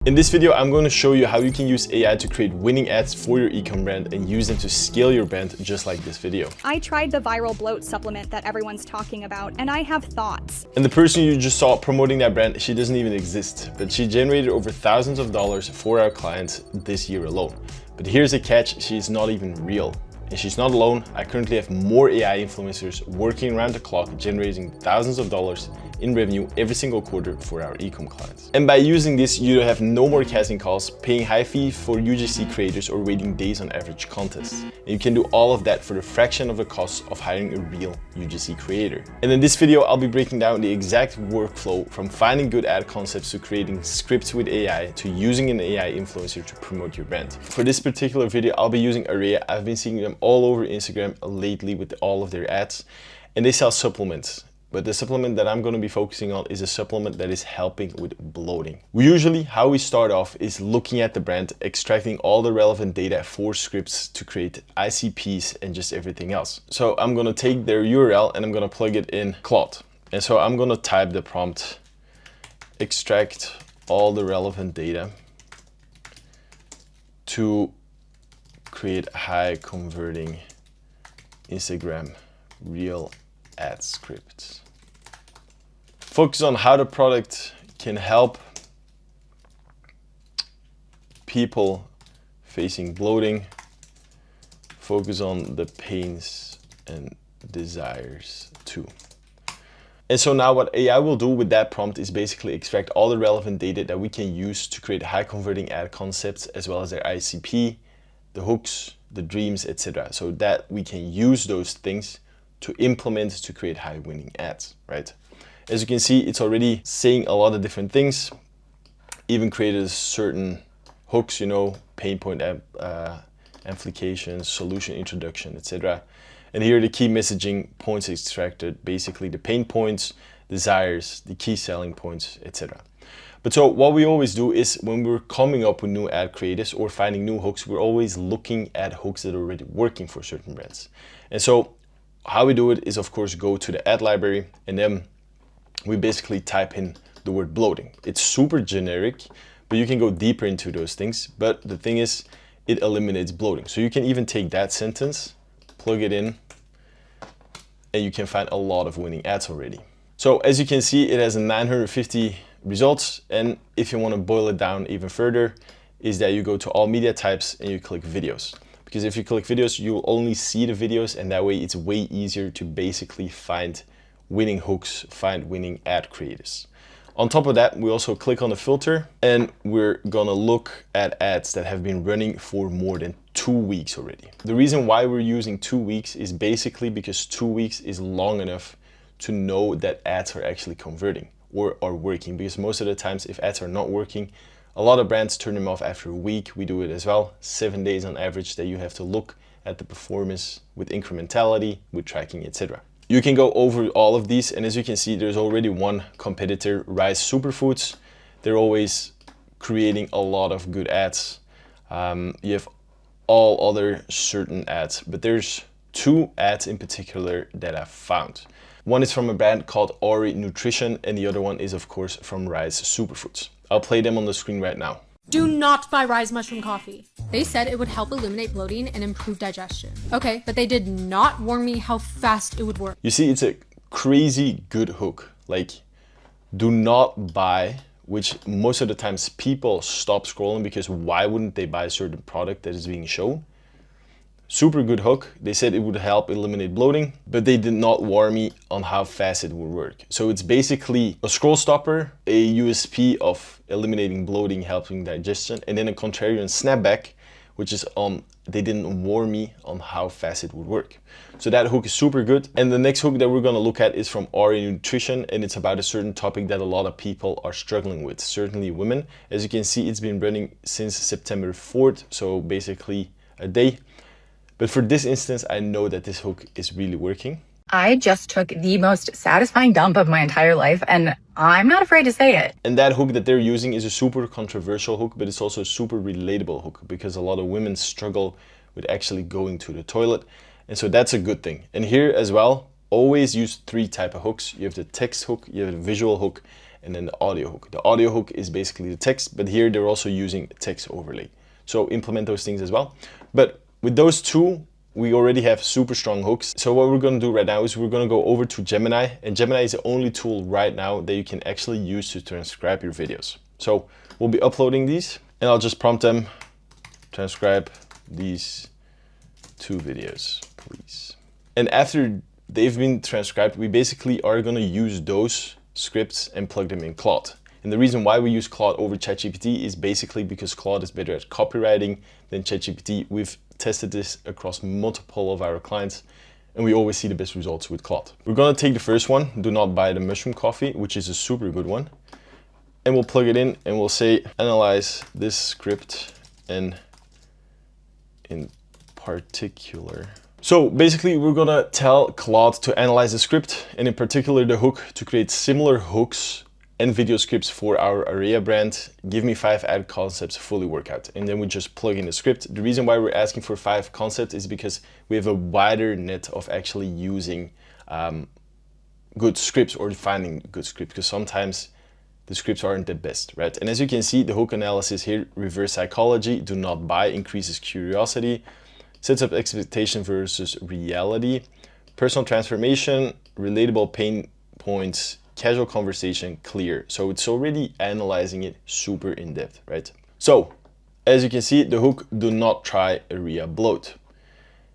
In this video, I'm going to show you how you can use AI to create winning ads for your ecom brand and use them to scale your brand just like this video. I tried the viral bloat supplement that everyone's talking about, and I have thoughts. And the person you just saw promoting that brand, she doesn't even exist, but she generated over thousands of dollars for our clients this year alone. But here's the catch, she's not even real. And she's not alone. I currently have more AI influencers working around the clock, generating thousands of dollars in revenue every single quarter for our ecom clients. And by using this, you have no more casting calls, paying high fee for UGC creators, or waiting days on average contests. And you can do all of that for the fraction of the cost of hiring a real UGC creator. And in this video, I'll be breaking down the exact workflow from finding good ad concepts to creating scripts with AI to using an AI influencer to promote your brand. For this particular video, I'll be using Array. I've been seeing them all over Instagram lately with all of their ads, and they sell supplements. But the supplement that I'm going to be focusing on is a supplement that is helping with bloating. Usually how we start off is looking at the brand, extracting all the relevant data for scripts to create ICPs and just everything else. So I'm going to take their URL and I'm going to plug it in Claude. And so I'm going to type the prompt, extract all the relevant data to create high converting Instagram reel ad scripts. Focus on how the product can help people facing bloating. Focus on the pains and desires too. And so now what AI will do with that prompt is basically extract all the relevant data that we can use to create high converting ad concepts, as well as their ICP, the hooks, the dreams, etc. So that we can use those things to implement to create high winning ads, right? As you can see, it's already saying a lot of different things, even created certain hooks, you know, pain point applications, solution introduction, etc. And here are the key messaging points extracted, basically the pain points, desires, the key selling points, etc. But so what we always do is when we're coming up with new ad creatives or finding new hooks, we're always looking at hooks that are already working for certain brands. And so how we do it is, of course, go to the ad library and then we basically type in the word bloating. It's super generic, but you can go deeper into those things. But the thing is, it eliminates bloating. So you can even take that sentence, plug it in, and you can find a lot of winning ads already. So as you can see, it has 950 results. And if you want to boil it down even further, is that you go to all media types and you click videos. Because if you click videos, you'll only see the videos, and that way it's way easier to basically find winning hooks, find winning ad creatives. On top of that, we also click on the filter and we're gonna look at ads that have been running for more than 2 weeks already. The reason why we're using 2 weeks is basically because 2 weeks is long enough to know that ads are actually converting or are working, because most of the times if ads are not working, a lot of brands turn them off after a week. We do it as well, 7 days on average that you have to look at the performance with incrementality, with tracking, etc. You can go over all of these, and as you can see, there's already one competitor, Rise Superfoods. They're always creating a lot of good ads. You have all other certain ads, but there's 2 ads in particular that I've found. One is from a brand called Ori Nutrition, and the other one is, of course, from Rise Superfoods. I'll play them on the screen right now. Do not buy Rise Mushroom Coffee. They said it would help eliminate bloating and improve digestion. Okay, but they did not warn me how fast it would work. You see, it's a crazy good hook. Like, do not buy, which most of the times people stop scrolling because why wouldn't they buy a certain product that is being shown? Super good hook. They said it would help eliminate bloating, but they did not warn me on how fast it would work. So it's basically a scroll stopper, a USP of eliminating bloating, helping digestion, and then a contrarian snapback, which is they didn't warn me on how fast it would work. So that hook is super good. And the next hook that we're gonna look at is from Ori Nutrition, and it's about a certain topic that a lot of people are struggling with, certainly women. As you can see, it's been running since September 4th, so basically a day. But for this instance, I know that this hook is really working. I just took the most satisfying dump of my entire life, and I'm not afraid to say it. And that hook that they're using is a super controversial hook, but it's also a super relatable hook because a lot of women struggle with actually going to the toilet. And so that's a good thing. And here as well, always use 3 types of hooks. You have the text hook, you have the visual hook, and then the audio hook. The audio hook is basically the text, but here they're also using text overlay. So implement those things as well. But with those two, we already have super strong hooks. So what we're going to do right now is we're going to go over to Gemini, and Gemini is the only tool right now that you can actually use to transcribe your videos. So we'll be uploading these, and I'll just prompt them, transcribe these 2 videos, please. And after they've been transcribed, we basically are going to use those scripts and plug them in Claude. And the reason why we use Claude over ChatGPT is basically because Claude is better at copywriting than ChatGPT. We've tested this across multiple of our clients, and we always see the best results with Claude. We're gonna take the first one, do not buy the mushroom coffee, which is a super good one. And we'll plug it in and we'll say, analyze this script and in particular. So basically we're gonna tell Claude to analyze the script, and in particular the hook, to create similar hooks and video scripts for our Area brand. Give me 5 ad concepts fully work out. And then we just plug in the script. The reason why we're asking for 5 concepts is because we have a wider net of actually using good scripts or finding good scripts, because sometimes the scripts aren't the best, right? And as you can see, the hook analysis here, reverse psychology, do not buy, increases curiosity, sets up expectation versus reality, personal transformation, relatable pain points, casual conversation, clear. So it's already analyzing it super in depth, right? So as you can see, the hook, do not try area bloat.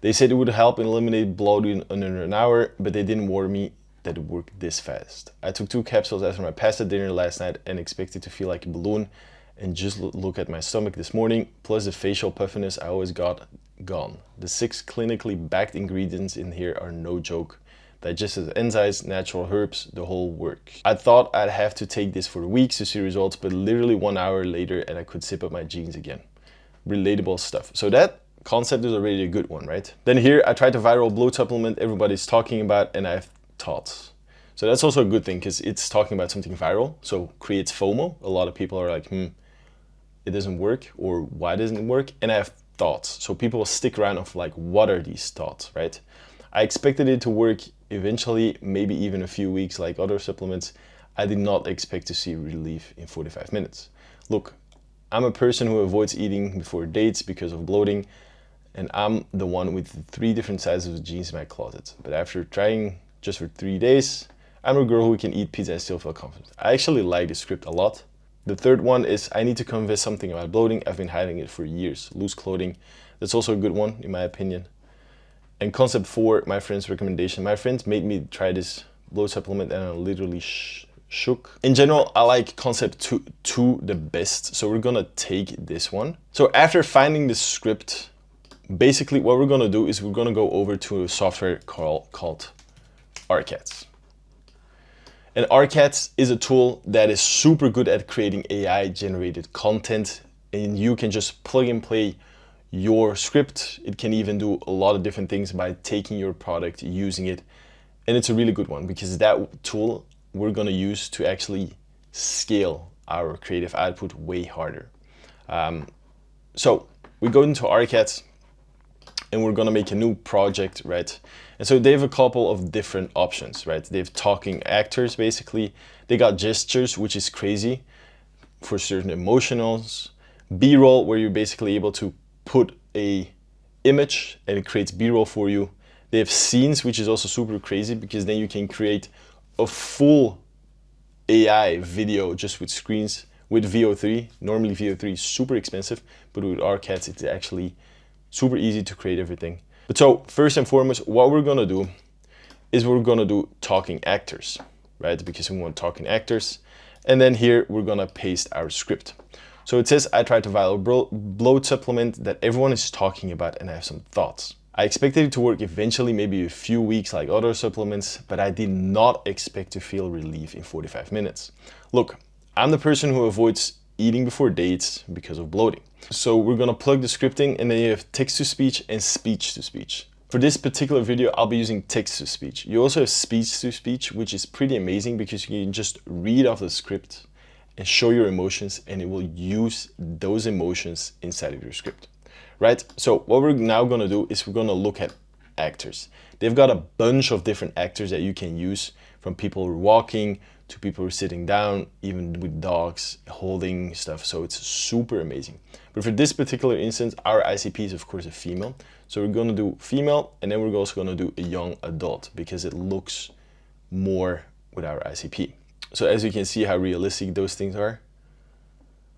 They said it would help eliminate bloating under an hour, but they didn't warn me that it worked this fast. I took 2 capsules after my pasta dinner last night and expected to feel like a balloon, and just look at my stomach this morning, plus the facial puffiness I always got, gone. The 6 clinically backed ingredients in here are no joke. Digestive enzymes, natural herbs, the whole work. I thought I'd have to take this for weeks to see results, but literally 1 hour later and I could sip up my jeans again. Relatable stuff. So that concept is already a good one, right? Then here I tried the viral bloat supplement everybody's talking about, and I have thoughts. So that's also a good thing, because it's talking about something viral, so creates FOMO. A lot of people are like, it doesn't work, or why doesn't it work? And I have thoughts. So people will stick around of like, what are these thoughts, right? I expected it to work eventually, maybe even a few weeks like other supplements. I did not expect to see relief in 45 minutes. Look, I'm a person who avoids eating before dates because of bloating, and I'm the one with 3 different sizes of jeans in my closet. But after trying just for 3 days, I'm a girl who can eat pizza and still feel confident. I actually like the script a lot. The third one is, I need to confess something about bloating. I've been hiding it for years. Loose clothing. That's also a good one, in my opinion. And concept 4, my friend's recommendation. My friends made me try this bloat supplement and I literally shook. In general, I like concept 2 the best. So we're gonna take this one. So after finding the script, basically what we're gonna do is we're gonna go over to a software called RCats. And RCats is a tool that is super good at creating AI generated content, and you can just plug and play your script. It can even do a lot of different things by taking your product, using it. And it's a really good one, because that tool we're gonna use to actually scale our creative output way harder. So we go into RCats and we're gonna make a new project, right? And so they have a couple of different options, right? They have talking actors, basically. They got gestures, which is crazy for certain emotionals. B-roll, where you're basically able to put a image and it creates B-roll for you. They have scenes, which is also super crazy, because then you can create a full AI video just with screens with VO3. Normally VO3 is super expensive, but with RCats it's actually super easy to create everything. But so first and foremost, what we're gonna do is we're gonna do talking actors, right? Because we want talking actors. And then here we're gonna paste our script. So it says, I tried to viral bloat supplement that everyone is talking about and I have some thoughts. I expected it to work eventually, maybe a few weeks like other supplements, but I did not expect to feel relief in 45 minutes. Look, I'm the person who avoids eating before dates because of bloating. So we're gonna plug the scripting, and then you have text-to-speech and speech-to-speech. For this particular video, I'll be using text-to-speech. You also have speech-to-speech, which is pretty amazing because you can just read off the script and show your emotions, and it will use those emotions inside of your script, right? So what we're now gonna do is we're gonna look at actors. They've got a bunch of different actors that you can use, from people walking to people who are sitting down, even with dogs, holding stuff. So it's super amazing. But for this particular instance, our ICP is of course a female. So we're gonna do female, and then we're also gonna do a young adult because it looks more with our ICP. So as you can see how realistic those things are.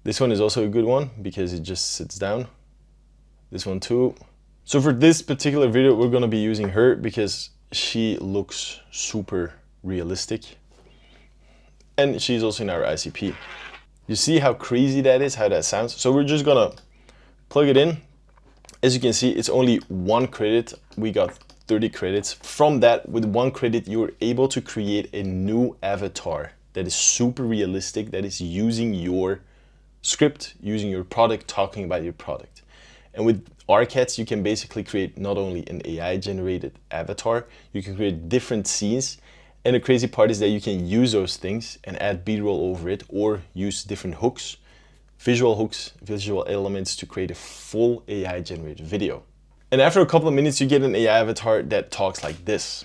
This one is also a good one because it just sits down. This one too. So for this particular video, we're gonna be using her because she looks super realistic. And she's also in our ICP. You see how crazy that is, how that sounds? So we're just gonna plug it in. As you can see, it's only 1 credit. We got 30 credits. From that, with 1 credit, you're able to create a new avatar that is super realistic, that is using your script, using your product, talking about your product. And with RCats, you can basically create not only an AI generated avatar, you can create different scenes. And the crazy part is that you can use those things and add B-roll over it, or use different hooks, visual elements to create a full AI generated video. And after a couple of minutes, you get an AI avatar that talks like this.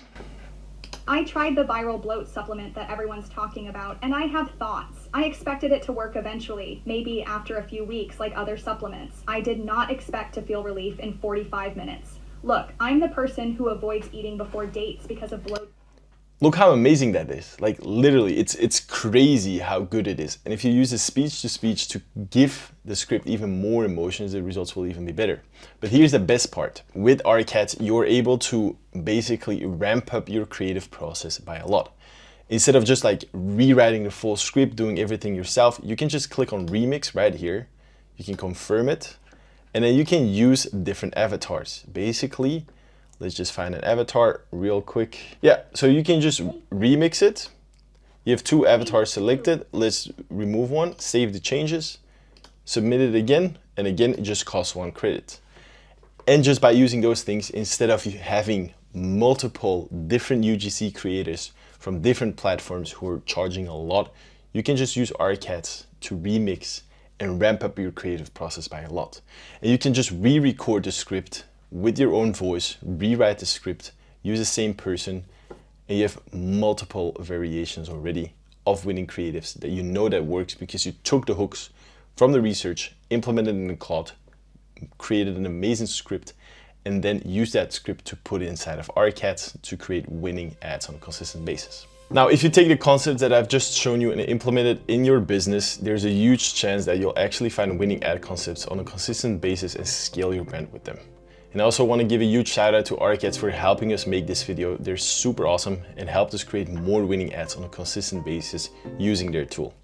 I tried the viral bloat supplement that everyone's talking about, and I have thoughts. I expected it to work eventually, maybe after a few weeks like other supplements. I did not expect to feel relief in 45 minutes. Look, I'm the person who avoids eating before dates because of bloat. Look how amazing that is. Like literally, it's crazy how good it is. And if you use the speech-to-speech to give the script even more emotions, the results will even be better. But here's the best part. With RCats, you're able to basically ramp up your creative process by a lot. Instead of just like rewriting the full script, doing everything yourself, you can just click on remix right here. You can confirm it, and then you can use different avatars. Basically, let's just find an avatar real quick. Yeah, so you can just remix it. You have 2 avatars selected. Let's remove one, save the changes, submit it again, and again, it just costs 1 credit. And just by using those things, instead of having multiple different UGC creators from different platforms who are charging a lot, you can just use RCats to remix and ramp up your creative process by a lot. And you can just re-record the script with your own voice, rewrite the script, use the same person, and you have multiple variations already of winning creatives that you know that works because you took the hooks from the research, implemented it in the cloud, created an amazing script, and then use that script to put it inside of RCats to create winning ads on a consistent basis. Now, if you take the concepts that I've just shown you and implement it in your business, there's a huge chance that you'll actually find winning ad concepts on a consistent basis and scale your brand with them. And I also want to give a huge shout out to RCats for helping us make this video. They're super awesome and helped us create more winning ads on a consistent basis using their tool.